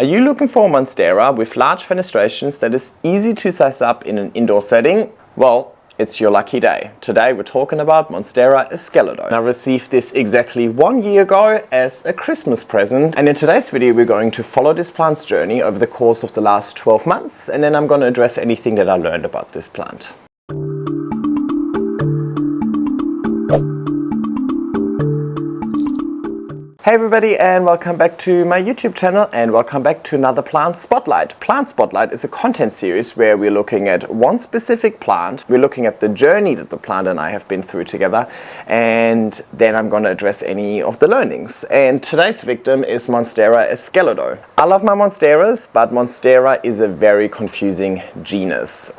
Are you looking for a Monstera with large fenestrations that is easy to size up in an indoor setting? Well, it's your lucky day. Today we're talking about Monstera esqueleto. I received this exactly 1 year ago as a Christmas present, and in today's video we're going to follow this plant's journey over the course of the last 12 months, and then I'm going to address anything that I learned about this plant. Hey everybody, and welcome back to my YouTube channel, and welcome back to another Plant Spotlight. Plant Spotlight is a content series where we're looking at one specific plant. We're looking at the journey that the plant and I have been through together, and then I'm going to address any of the learnings. And today's victim is Monstera esqueleto. I love my Monsteras, but Monstera is a very confusing genus.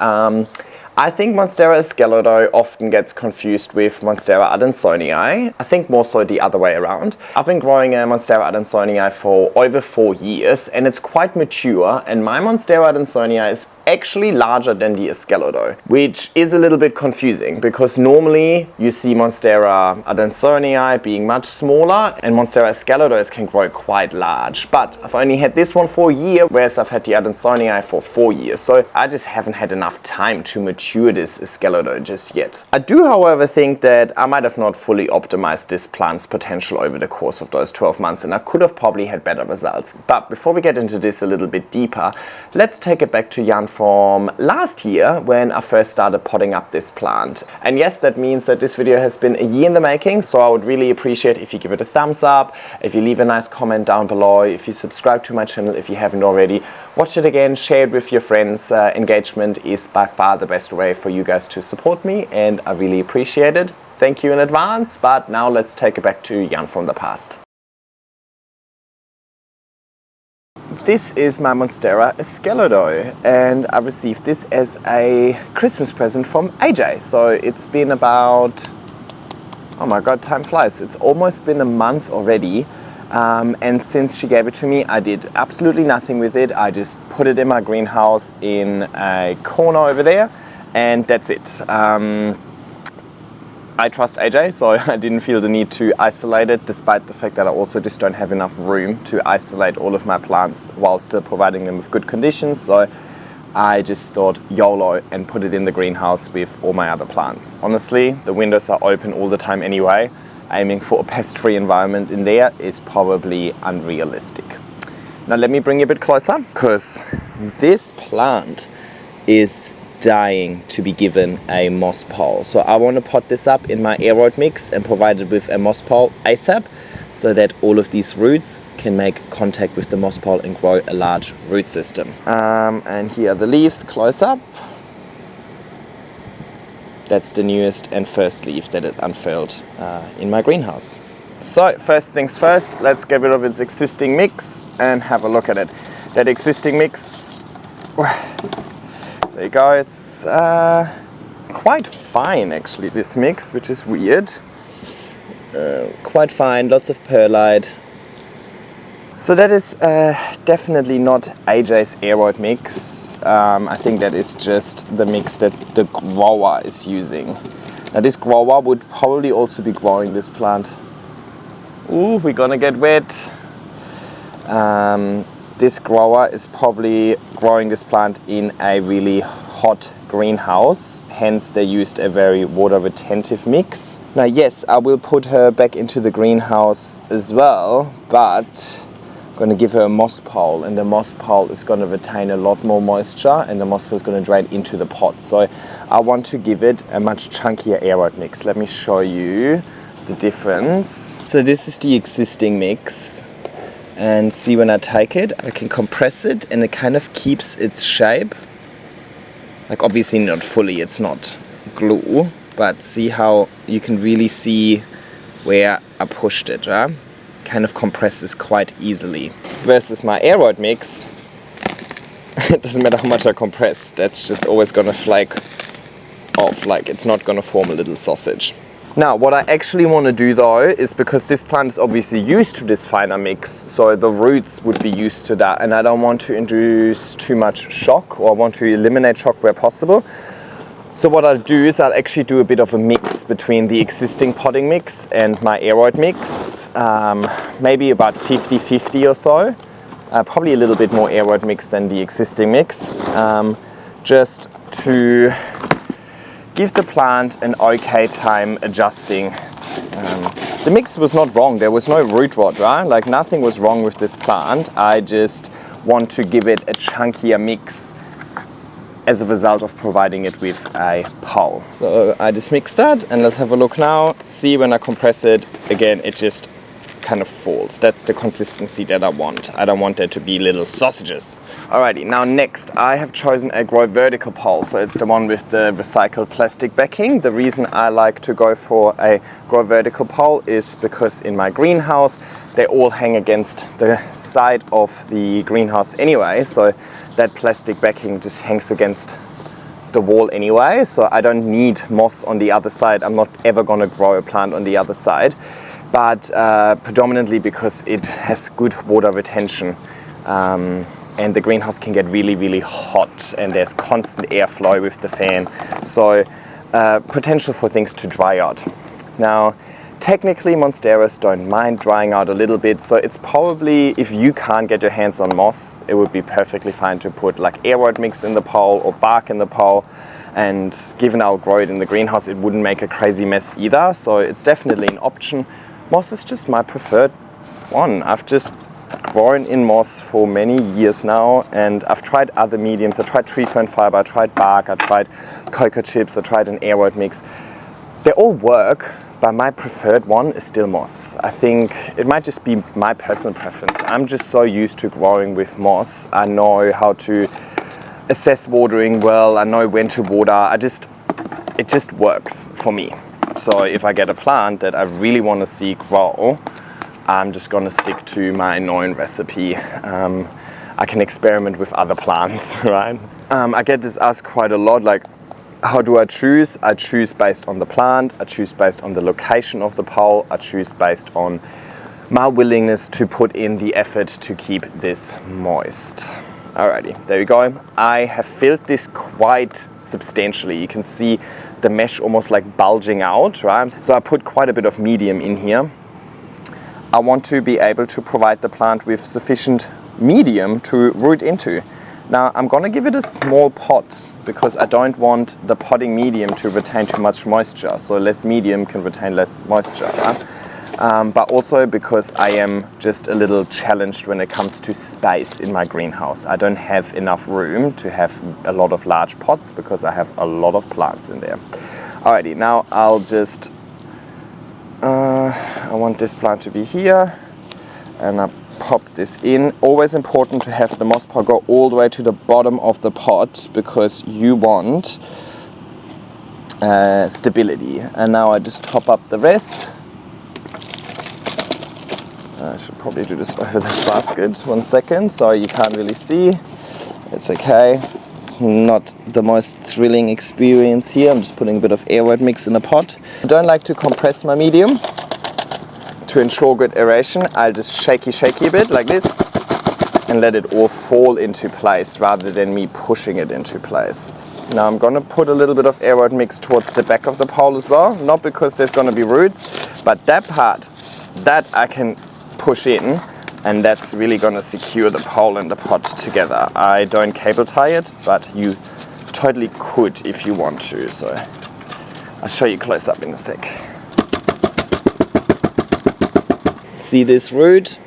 I think Monstera esqueleto often gets confused with Monstera adansonii. I think more so the other way around. I've been growing a Monstera adansonii for over 4 years, and it's quite mature, and my Monstera adansonii is actually larger than the esqueleto, which is a little bit confusing because normally you see Monstera adansonii being much smaller and Monstera esqueletos can grow quite large. But I've only had this one for a year, whereas I've had the adansonii for 4 years, so I just haven't had enough time to mature this esqueleto just yet. I do, however, think that I might have not fully optimized this plant's potential over the course of those 12 months, and I could have probably had better results. But before we get into this a little bit deeper, let's take it back to Jan from last year when I first started potting up this plant. And yes, that means that this video has been a year in the making, so I would really appreciate if you give it a thumbs up, if you leave a nice comment down below, if you subscribe to my channel if you haven't already, watch it again, share it with your friends. Engagement is by far the best way for you guys to support me, and I really appreciate it. Thank you in advance, but now let's take it back to Jan from the past. This is my Monstera esqueleto, and I received this as a Christmas present from AJ. So it's been about, oh my god, time flies, it's almost been a month already. And since she gave it to me, I did absolutely nothing with it. I just put it in my greenhouse in a corner over there, and that's it. I trust AJ, so I didn't feel the need to isolate it, despite the fact that I also just don't have enough room to isolate all of my plants while still providing them with good conditions. So I just thought YOLO and put it in the greenhouse with all my other plants. Honestly, the windows are open all the time anyway. Aiming for a pest-free environment in there is probably unrealistic. Now let me bring you a bit closer, because this plant is dying to be given a moss pole. So I want to pot this up in my aeroid mix and provide it with a moss pole ASAP, so that all of these roots can make contact with the moss pole and grow a large root system. And here are the leaves close up. That's the newest and first leaf that it unfurled in my greenhouse. So first things first, let's get rid of its existing mix and have a look at it. That existing mix, there you go, it's quite fine actually, this mix, which is weird. Quite fine, lots of perlite. So that is definitely not AJ's aeroid mix. I think that is just the mix that the grower is using. Now this grower would probably also be growing this plant. Ooh, we're gonna get wet. This grower is probably growing this plant in a really hot greenhouse, hence they used a very water retentive mix. Now yes, I will put her back into the greenhouse as well, but I'm going to give her a moss pole, and the moss pole is going to retain a lot more moisture, and the moss pole is going to drain into the pot. So I want to give it a much chunkier aeroid mix. Let me show you the difference. So this is the existing mix, and see, when I take it, I can compress it and it kind of keeps its shape. Like obviously not fully, it's not glue, but see how you can really see where I pushed it, right? Kind of compresses quite easily. Versus my aeroid mix, it doesn't matter how much I compress, that's just always gonna flake off, like it's not gonna form a little sausage. Now what I actually want to do though is, because this plant is obviously used to this finer mix, so the roots would be used to that, and I don't want to induce too much shock, or I want to eliminate shock where possible. So what I'll do is I'll actually do a bit of a mix between the existing potting mix and my aeroid mix, maybe about 50-50 or so. probably a little bit more airwood mix than the existing mix, just to give the plant an okay time adjusting. The mix was not wrong, there was no root rot, right? Like nothing was wrong with this plant. I just want to give it a chunkier mix as a result of providing it with a pole. So I just mixed that, and let's have a look now. See, when I compress it, again, it just kind of falls. That's the consistency that I want. I don't want there to be little sausages. Alrighty, now next I have chosen a grow vertical pole. So it's the one with the recycled plastic backing. The reason I like to go for a grow vertical pole is because in my greenhouse they all hang against the side of the greenhouse anyway. So that plastic backing just hangs against the wall anyway. So I don't need moss on the other side. I'm not ever gonna grow a plant on the other side. But predominantly because it has good water retention, and the greenhouse can get really, really hot, and there's constant airflow with the fan, so potential for things to dry out. Now, technically Monsteras don't mind drying out a little bit, so it's probably, if you can't get your hands on moss, it would be perfectly fine to put like airwood mix in the pole or bark in the pole. And given I'll grow it in the greenhouse, it wouldn't make a crazy mess either, so it's definitely an option. Moss is just my preferred one. I've just grown in moss for many years now, and I've tried other mediums. I tried tree fern fiber, I tried bark, I tried cocoa chips, I tried an airwood mix. They all work, but my preferred one is still moss. I think it might just be my personal preference. I'm just so used to growing with moss. I know how to assess watering well, I know when to water. It just works for me. So if I get a plant that I really want to see grow, I'm just going to stick to my known recipe. I can experiment with other plants, right? I get this asked quite a lot, like, how do I choose? I choose based on the plant, I choose based on the location of the pole, I choose based on my willingness to put in the effort to keep this moist. Alrighty, there we go. I have filled this quite substantially. You can see the mesh almost like bulging out, right? So I put quite a bit of medium in here. I want to be able to provide the plant with sufficient medium to root into. Now I'm gonna give it a small pot because I don't want the potting medium to retain too much moisture. So less medium can retain less moisture, right? But also because I am just a little challenged when it comes to space in my greenhouse. I don't have enough room to have a lot of large pots because I have a lot of plants in there. Alrighty, now I'll just, I want this plant to be here, and I pop this in. Always important to have the moss pot go all the way to the bottom of the pot because you want stability. And now I just top up the rest. I should probably do this over this basket. 1 second, so you can't really see. It's okay. It's not the most thrilling experience here. I'm just putting a bit of airwood mix in the pot. I don't like to compress my medium to ensure good aeration. I'll just shaky a bit like this and let it all fall into place rather than me pushing it into place. Now I'm gonna put a little bit of airwood mix towards the back of the pole as well. Not because there's gonna be roots, but that part, that I can push in, and that's really going to secure the pole and the pot together. I don't cable tie it, but you totally could if you want to, so I'll show you close up in a sec. See this root?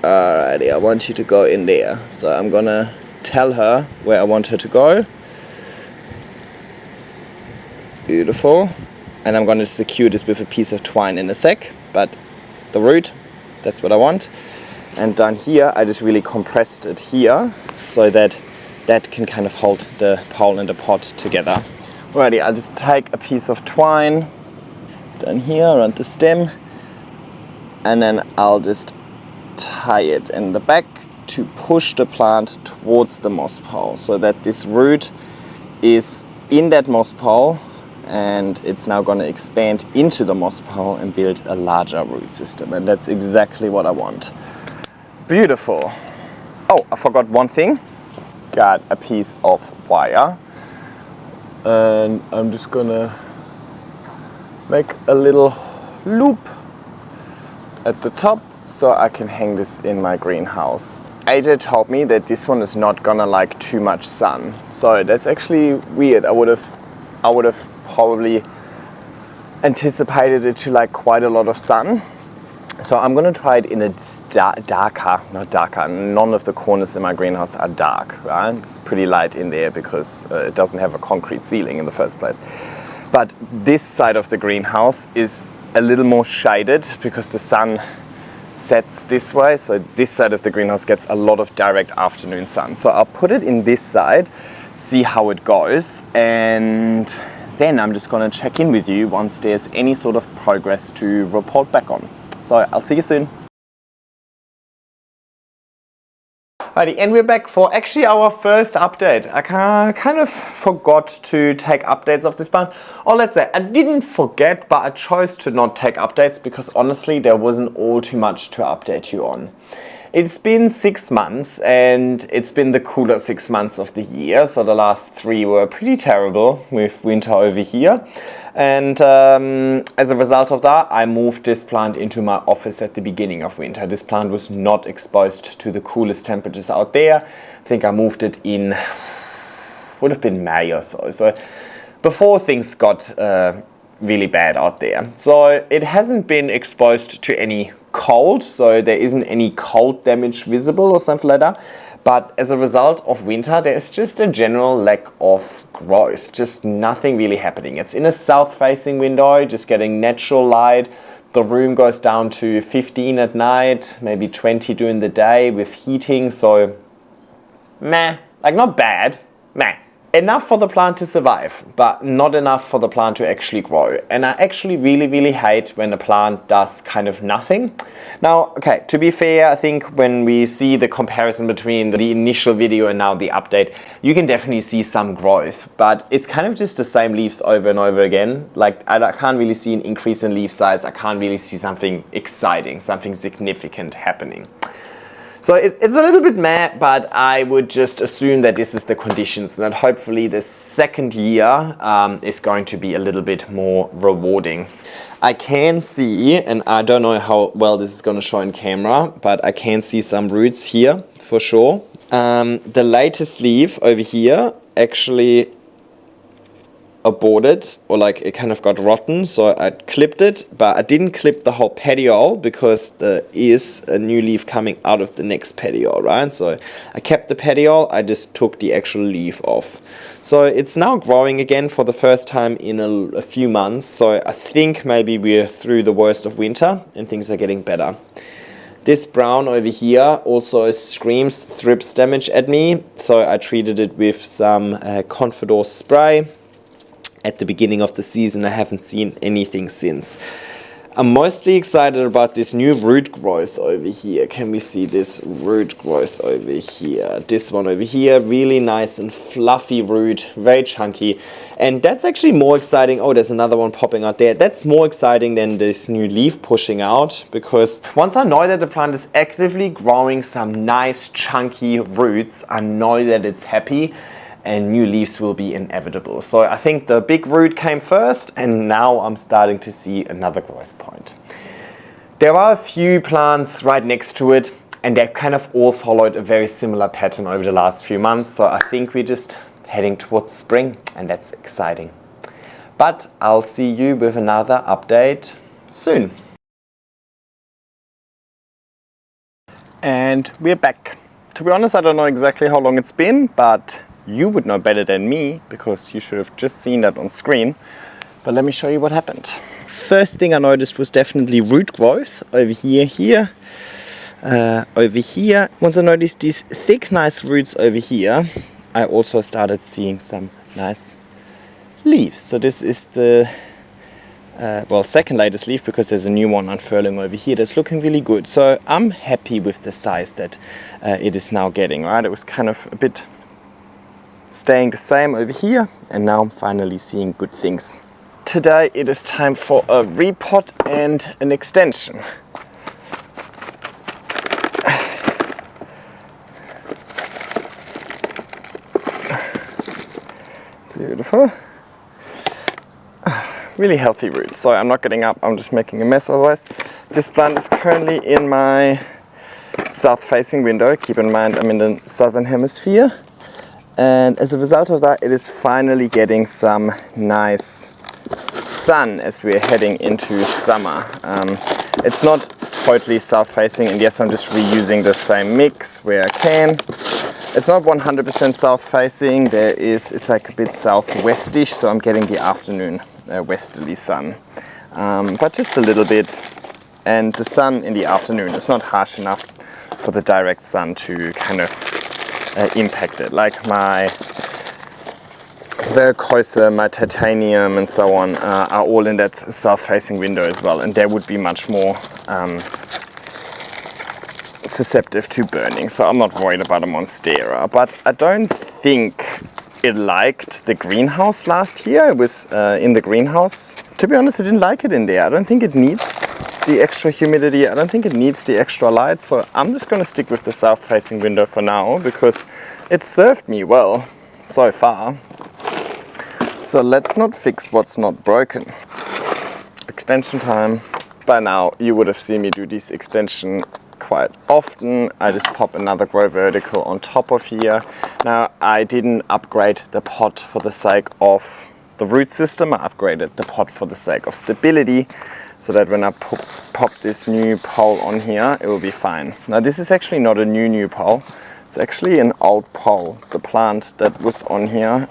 Alrighty, I want you to go in there. So I'm gonna tell her where I want her to go. Beautiful. And I'm gonna secure this with a piece of twine in a sec, but the root, that's what I want. And down here, I just really compressed it here so that that can kind of hold the pole and the pot together. Alrighty, I'll just take a piece of twine down here around the stem, and then I'll just tie it in the back to push the plant towards the moss pole so that this root is in that moss pole, and it's now going to expand into the moss pole and build a larger root system, and that's exactly what I want. Beautiful. Oh, I forgot one thing. Got a piece of wire, and I'm just gonna make a little loop at the top so I can hang this in my greenhouse. AJ told me that this one is not gonna like too much sun. So that's actually weird. I would have probably anticipated it to like quite a lot of sun. So I'm gonna try it in a darker, not darker, none of the corners in my greenhouse are dark, right? It's pretty light in there because it doesn't have a concrete ceiling in the first place. But this side of the greenhouse is a little more shaded because the sun sets this way, so this side of the greenhouse gets a lot of direct afternoon sun. So I'll put it in this side, see how it goes, and then I'm just gonna check in with you once there's any sort of progress to report back on. So I'll see you soon. Alrighty, and we're back for actually our first update. I kind of forgot to take updates of this plant. Or let's say, I didn't forget, but I chose to not take updates because honestly there wasn't all too much to update you on. It's been 6 months and it's been the cooler 6 months of the year. So the last 3 were pretty terrible with winter over here. And as a result of that, I moved this plant into my office at the beginning of winter. This plant was not exposed to the coolest temperatures out there. I think I moved it in, would have been May or so. So before things got really bad out there. So it hasn't been exposed to any cold, so there isn't any cold damage visible or something like that. But as a result of winter, there's just a general lack of growth, just nothing really happening. It's in a south-facing window, just getting natural light. The room goes down to 15 at night, maybe 20 during the day with heating, so meh, like not bad, meh. Enough for the plant to survive, but not enough for the plant to actually grow. And I actually really hate when a plant does kind of nothing. Now, okay, to be fair, I think when we see the comparison between the initial video and now the update, you can definitely see some growth, but it's kind of just the same leaves over and over again. Like, I can't really see an increase in leaf size. I can't really see something exciting, something significant happening. So it's a little bit meh, but I would just assume that this is the conditions and that hopefully the second year is going to be a little bit more rewarding. I can see, and I don't know how well this is going to show in camera, but I can see some roots here for sure. The latest leaf over here actually aborted, or like it kind of got rotten, so I clipped it, but I didn't clip the whole petiole because there is a new leaf coming out of the next petiole, right? So I kept the petiole, I just took the actual leaf off. So it's now growing again for the first time in a few months, so I think maybe we're through the worst of winter and things are getting better. This brown over here also screams thrips damage at me, so I treated it with some Confidor spray. At the beginning of the season, I haven't seen anything since. I'm mostly excited about this new root growth over here. Can we see this root growth over here? This one over here, really nice and fluffy root, very chunky. And that's actually more exciting. Oh, there's another one popping out there. That's more exciting than this new leaf pushing out, because once I know that the plant is actively growing some nice chunky roots, I know that it's happy and new leaves will be inevitable. So I think the big root came first, and now I'm starting to see another growth point. There are a few plants right next to it, and they've kind of all followed a very similar pattern over the last few months. So I think we're just heading towards spring, and that's exciting. But I'll see you with another update soon. And we're back. To be honest, I don't know exactly how long it's been, but you would know better than me because you should have just seen that on screen. But let me show you what happened. First thing I noticed was definitely root growth over here, over here. Once I noticed these thick, nice roots over here, I also started seeing some nice leaves. So this is the second latest leaf, because there's a new one unfurling over here that's looking really good. So I'm happy with the size that it is now getting, right? It was kind of a bit staying the same over here, and now I'm finally seeing good things. Today it is time for a repot and an extension. Beautiful. Really healthy roots. Sorry, I'm not getting up, I'm just making a mess otherwise. This plant is currently in my south-facing window. Keep in mind I'm in the southern hemisphere, and as a result of that, it is finally getting some nice sun as we're heading into summer. It's not totally south-facing, and yes, I'm just reusing the same mix where I can. It's not 100% south-facing. It's like a bit southwestish, so I'm getting the afternoon westerly sun, but just a little bit. And the sun in the afternoon is not harsh enough for the direct sun to kind of impact it. Like my Vercoiser, my titanium and so on are all in that south-facing window as well, and they would be much more susceptible to burning, so I'm not worried about a Monstera. But I don't think it liked the greenhouse last year. It was in the greenhouse. To be honest, I didn't like it in there. I don't think it needs the extra humidity. I don't think it needs the extra light, so I'm just going to stick with the south-facing window for now because it served me well so far. So let's not fix what's not broken. Extension time. By now you would have seen me do this extension quite often. I just pop another grow vertical on top of here. Now I didn't upgrade the pot for the sake of the root system. I upgraded the pot for the sake of stability, so that when I pop this new pole on here, it will be fine. Now this is actually not a new pole. It's actually an old pole. The plant that was on here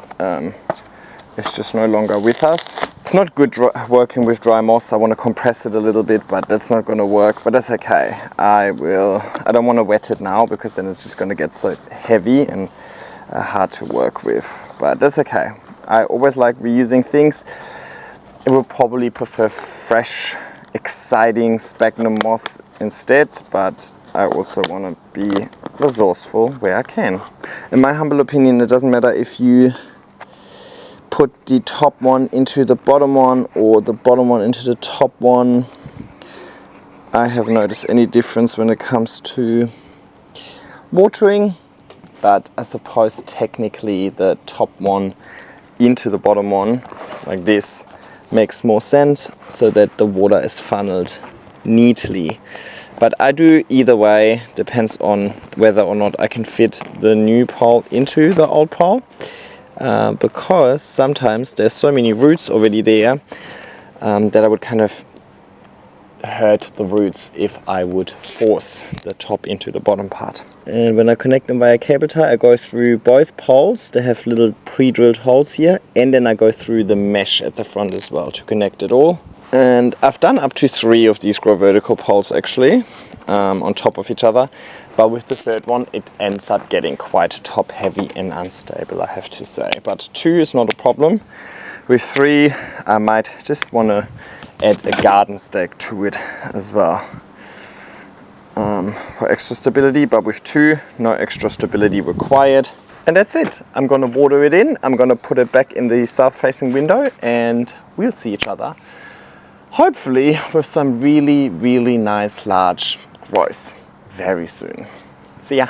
it's just no longer with us. It's not good working with dry moss. I want to compress it a little bit, but that's not going to work. But that's okay. I don't want to wet it now because then it's just going to get so heavy and hard to work with. But that's okay. I always like reusing things. I would probably prefer fresh, exciting sphagnum moss instead, but I also want to be resourceful where I can. In my humble opinion, it doesn't matter if you put the top one into the bottom one or the bottom one into the top one. I haven't noticed any difference when it comes to watering, but I suppose technically the top one into the bottom one like this makes more sense, so that the water is funneled neatly. But I do either way, depends on whether or not I can fit the new pole into the old pole. Because sometimes there's so many roots already there that I would kind of hurt the roots if I would force the top into the bottom part. And when I connect them via cable tie, I go through both poles. They have little pre-drilled holes here, and then I go through the mesh at the front as well to connect it all. And I've done up to 3 of these grow vertical poles actually on top of each other. But with the third one, it ends up getting quite top heavy and unstable, I have to say. But 2 is not a problem. With 3, I might just want to add a garden stake to it as well for extra stability. But with 2, no extra stability required. And that's it. I'm going to water it in. I'm going to put it back in the south-facing window, and we'll see each other. Hopefully with some really, really nice large growth very soon. See ya.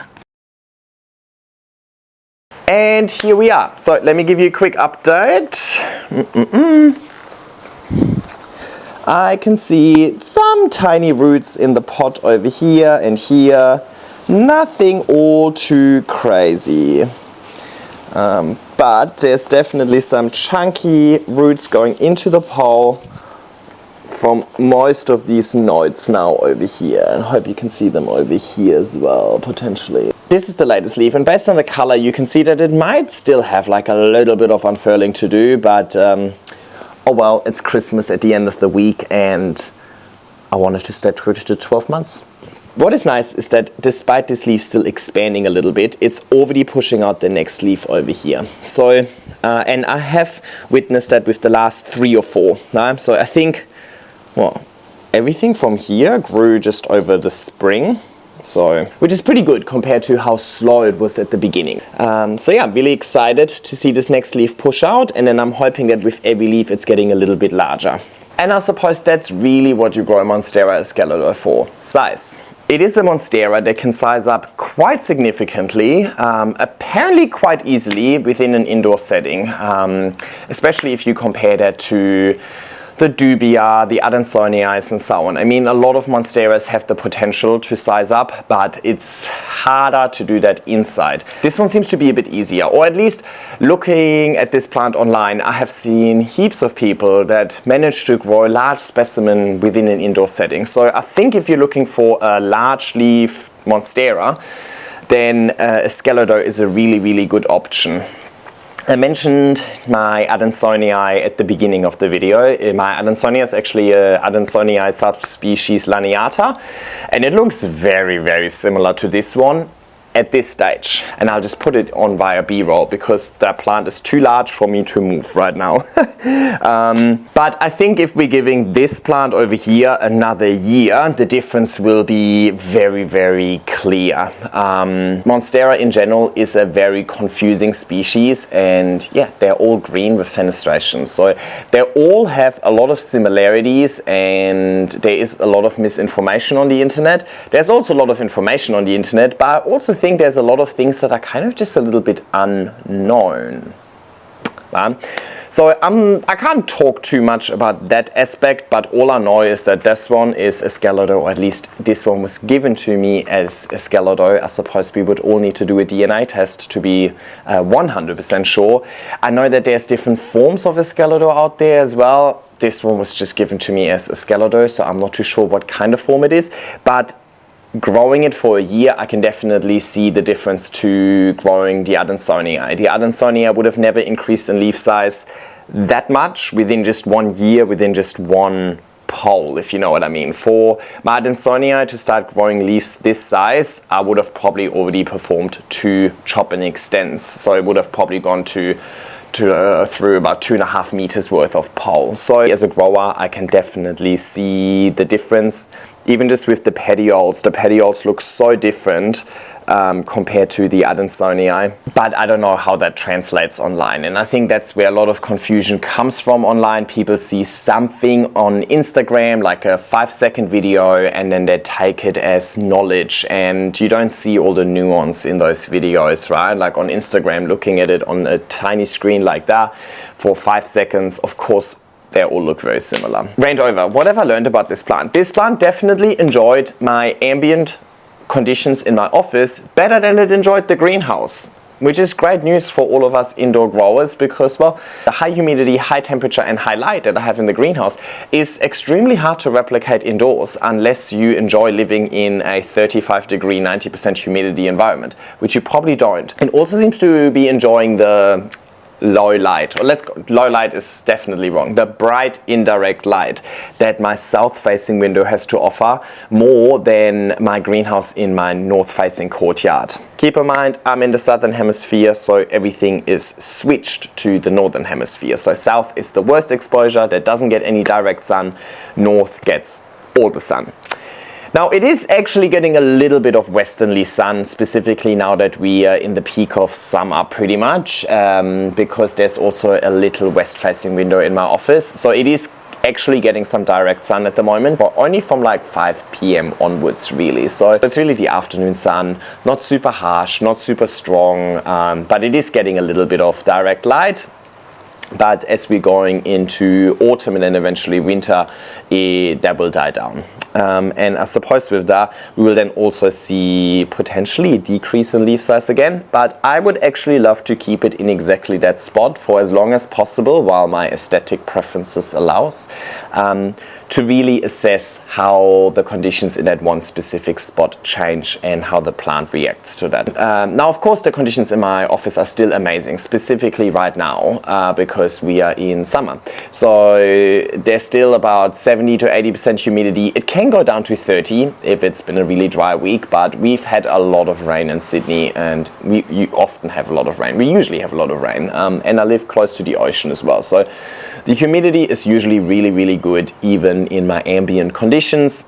And here we are. So let me give you a quick update. I can see some tiny roots in the pot over here and here. Nothing all too crazy. But there's definitely some chunky roots going into the pole from most of these nodes now over here, and I hope you can see them over here as well, potentially. This is the latest leaf, and based on the color you can see that it might still have like a little bit of unfurling to do, but oh well, it's Christmas at the end of the week and I wanted to stay true to the 12 months. What is nice is that despite this leaf still expanding a little bit, it's already pushing out the next leaf over here. So, and I have witnessed that with the last 3 or 4. So I think, well, everything from here grew just over the spring, so which is pretty good compared to how slow it was at the beginning. So yeah, I'm really excited to see this next leaf push out, and then I'm hoping that with every leaf it's getting a little bit larger. And I suppose that's really what you grow a Monstera esqueleto for, size. It is a Monstera that can size up quite significantly, apparently quite easily within an indoor setting, especially if you compare that to the dubia, the adansonii, and so on. I mean, a lot of monsteras have the potential to size up, but it's harder to do that inside. This one seems to be a bit easier, or at least looking at this plant online, I have seen heaps of people that manage to grow a large specimen within an indoor setting. So I think if you're looking for a large leaf monstera, then esqueleto is a really, really good option. I mentioned my adansonii at the beginning of the video. My adansonia is actually a adansonii subspecies laniata, and it looks very, very similar to this one at this stage. And I'll just put it on via B-roll because that plant is too large for me to move right now. But I think if we're giving this plant over here another year, the difference will be very, very clear. Monstera in general is a very confusing species, and yeah, they're all green with fenestration. So they all have a lot of similarities, and there is a lot of misinformation on the internet. There's also a lot of information on the internet, but I also think there's a lot of things that are kind of just a little bit unknown. So I can't talk too much about that aspect, but all I know is that this one is esqueleto, or at least this one was given to me as esqueleto. I suppose we would all need to do a DNA test to be 100% sure. I know that there's different forms of esqueleto out there as well. This one was just given to me as esqueleto, so I'm not too sure what kind of form it is, but growing it for a year, I can definitely see the difference to growing the adansonii. The adansonii would have never increased in leaf size that much within just 1 year, within just one pole, if you know what I mean. For my adansonii to start growing leaves this size, I would have probably already performed 2 chop and extends. So it would have probably gone through about 2.5 meters worth of pole. So as a grower, I can definitely see the difference. Even just with the petioles look so different compared to the adansonii. But I don't know how that translates online, and I think that's where a lot of confusion comes from online. People see something on Instagram, like a 5-second video, and then they take it as knowledge, and you don't see all the nuance in those videos, right? Like on Instagram, looking at it on a tiny screen like that for 5 seconds, of course, they all look very similar. Range over. What have I learned about this plant? This plant definitely enjoyed my ambient conditions in my office better than it enjoyed the greenhouse, which is great news for all of us indoor growers because, well, the high humidity, high temperature and high light that I have in the greenhouse is extremely hard to replicate indoors unless you enjoy living in a 35-degree, 90% humidity environment, which you probably don't. And also seems to be enjoying the low light, or low light is definitely wrong, the bright indirect light that my south-facing window has to offer more than my greenhouse in my north-facing courtyard. Keep in mind, I'm in the southern hemisphere, so everything is switched to the northern hemisphere. So south is the worst exposure, that doesn't get any direct sun, north gets all the sun. Now it is actually getting a little bit of westerly sun, specifically now that we are in the peak of summer pretty much, because there's also a little west-facing window in my office. So it is actually getting some direct sun at the moment, but only from like 5 p.m. onwards really. So it's really the afternoon sun, not super harsh, not super strong, but it is getting a little bit of direct light. But as we're going into autumn and then eventually winter, that will die down. And I suppose with that, we will then also see potentially a decrease in leaf size again. But I would actually love to keep it in exactly that spot for as long as possible while my aesthetic preferences allows, to really assess how the conditions in that one specific spot change and how the plant reacts to that. Now, of course, the conditions in my office are still amazing, specifically right now, because we are in summer. So there's still about 70 to 80% humidity. It can go down to 30 if it's been a really dry week, but we've had a lot of rain in Sydney, and you often have a lot of rain. We usually have a lot of rain, and I live close to the ocean as well. So the humidity is usually really, really good, even in my ambient conditions.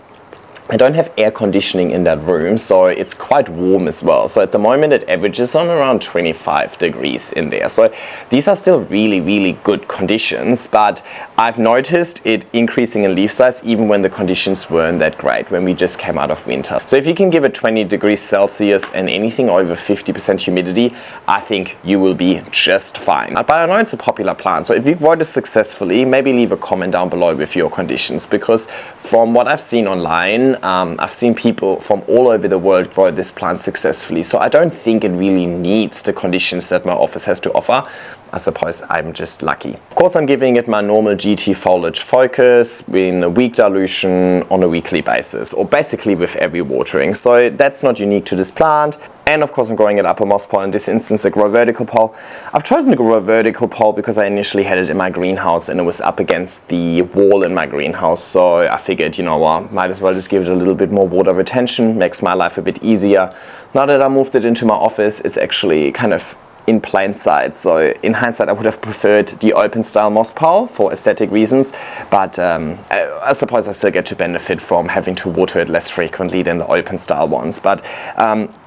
I don't have air conditioning in that room, so it's quite warm as well. So at the moment it averages on around 25 degrees in there. So these are still really, really good conditions, but I've noticed it increasing in leaf size even when the conditions weren't that great, when we just came out of winter. So if you can give it 20 degrees Celsius and anything over 50% humidity, I think you will be just fine. But I know it's a popular plant, so if you grow this successfully, maybe leave a comment down below with your conditions, because from what I've seen online, I've seen people from all over the world grow this plant successfully. So I don't think it really needs the conditions that my office has to offer. I suppose I'm just lucky. Of course, I'm giving it my normal GT Foliage Focus in a weak dilution on a weekly basis, or basically with every watering. So that's not unique to this plant. And of course, I'm growing it up a moss pole, in this instance a grow vertical pole. I've chosen to grow a vertical pole because I initially had it in my greenhouse and it was up against the wall in my greenhouse. So I figured, you know what, might as well just give it a little bit more water retention, makes my life a bit easier. Now that I moved it into my office, it's actually kind of in plain sight. So in hindsight, I would have preferred the open style moss pole for aesthetic reasons, but I suppose I still get to benefit from having to water it less frequently than the open style ones. But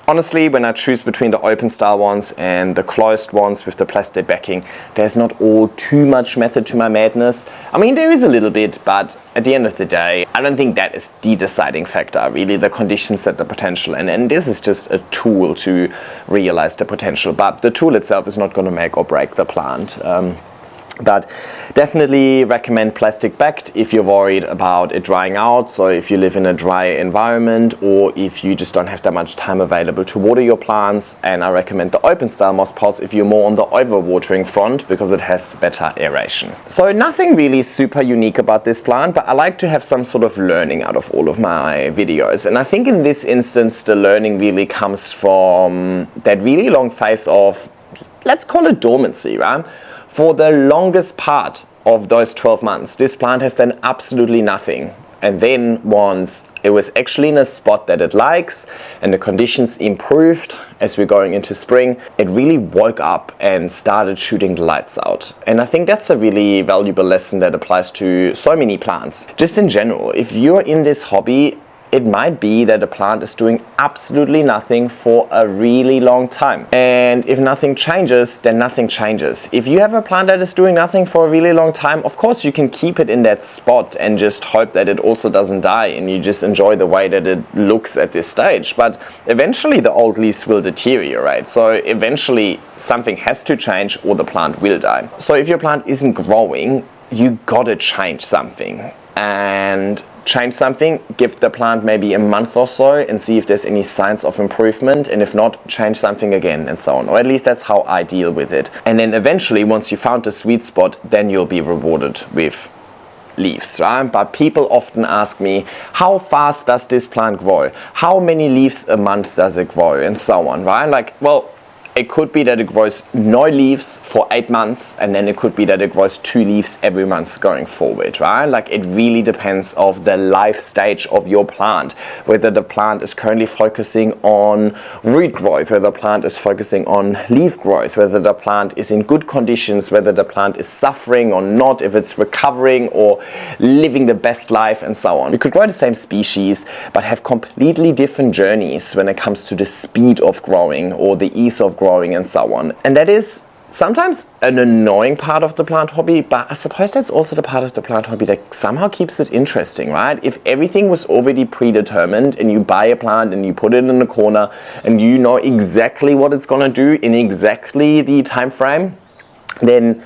honestly, when I choose between the open style ones and the closed ones with the plastic backing, there's not all too much method to my madness. I mean, there is a little bit, but at the end of the day, I don't think that is the deciding factor. Really, the conditions set the potential, and this is just a tool to realize the potential. But the tool itself is not going to make or break the plant. But definitely recommend plastic backed if you're worried about it drying out. So if you live in a dry environment, or if you just don't have that much time available to water your plants. And I recommend the open style moss pots if you're more on the overwatering front, because it has better aeration. So nothing really super unique about this plant, but I like to have some sort of learning out of all of my videos. And I think in this instance, the learning really comes from that really long phase of, let's call it dormancy, right? For the longest part of those 12 months, this plant has done absolutely nothing. And then once it was actually in a spot that it likes and the conditions improved as we're going into spring, it really woke up and started shooting the lights out. And I think that's a really valuable lesson that applies to so many plants. Just in general, if you're in this hobby, it might be that a plant is doing absolutely nothing for a really long time. And if nothing changes, then nothing changes. If you have a plant that is doing nothing for a really long time, of course you can keep it in that spot and just hope that it also doesn't die and you just enjoy the way that it looks at this stage. But eventually the old leaves will deteriorate. So eventually something has to change or the plant will die. So if your plant isn't growing, you gotta change something. And change something, give the plant maybe a month or so and see if there's any signs of improvement, and if not, change something again, and so on. Or at least that's how I deal with it. And then eventually, once you found the sweet spot, then you'll be rewarded with leaves, right? But people often ask me, how fast does this plant grow? How many leaves a month does it grow? And so on, right? Like, well, it could be that it grows no leaves for 8 months, and then it could be that it grows 2 leaves every month going forward, right? Like, it really depends of the life stage of your plant, whether the plant is currently focusing on root growth, whether the plant is focusing on leaf growth, whether the plant is in good conditions, whether the plant is suffering or not, if it's recovering or living the best life, and so on. You could grow the same species, but have completely different journeys when it comes to the speed of growing or the ease of growing, and so on. And that is sometimes an annoying part of the plant hobby, but I suppose that's also the part of the plant hobby that somehow keeps it interesting, right? If everything was already predetermined and you buy a plant and you put it in a corner and you know exactly what it's gonna do in exactly the time frame, then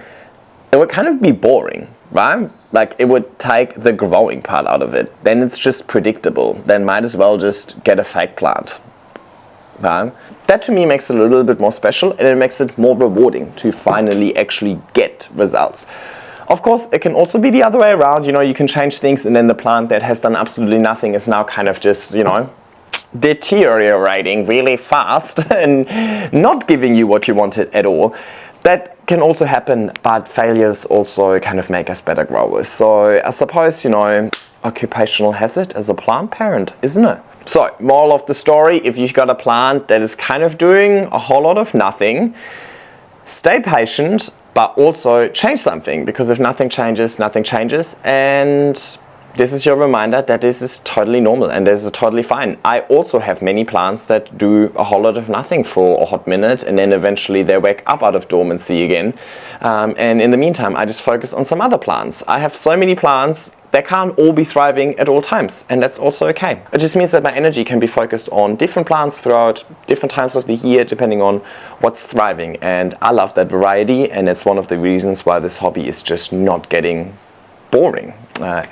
it would kind of be boring, right? Like, it would take the growing part out of it. Then it's just predictable. Then might as well just get a fake plant. That to me makes it a little bit more special, and it makes it more rewarding to finally actually get results. Of course, it can also be the other way around. You know, you can change things and then the plant that has done absolutely nothing is now kind of just, you know, deteriorating really fast and not giving you what you wanted at all. That can also happen, but failures also kind of make us better growers. So I suppose, you know, occupational hazard as a plant parent, isn't it? So, moral of the story, if you've got a plant that is kind of doing a whole lot of nothing, stay patient, but also change something, because if nothing changes, and this is your reminder that this is totally normal and this is totally fine. I also have many plants that do a whole lot of nothing for a hot minute and then eventually they wake up out of dormancy again. And in the meantime, I just focus on some other plants. I have so many plants, they can't all be thriving at all times, and that's also okay. It just means that my energy can be focused on different plants throughout different times of the year, depending on what's thriving. And I love that variety, and it's one of the reasons why this hobby is just not getting boring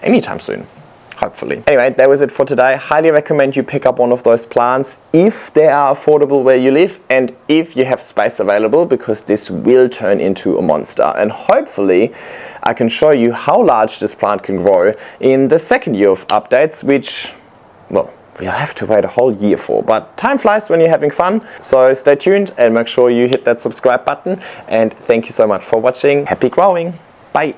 anytime soon, hopefully. Anyway, that was it for today. Highly recommend you pick up one of those plants if they are affordable where you live and if you have space available, because this will turn into a monster. And hopefully I can show you how large this plant can grow in the second year of updates, which, well, we'll have to wait a whole year for, but time flies when you're having fun. So stay tuned and make sure you hit that subscribe button, and thank you so much for watching. Happy growing. Bye.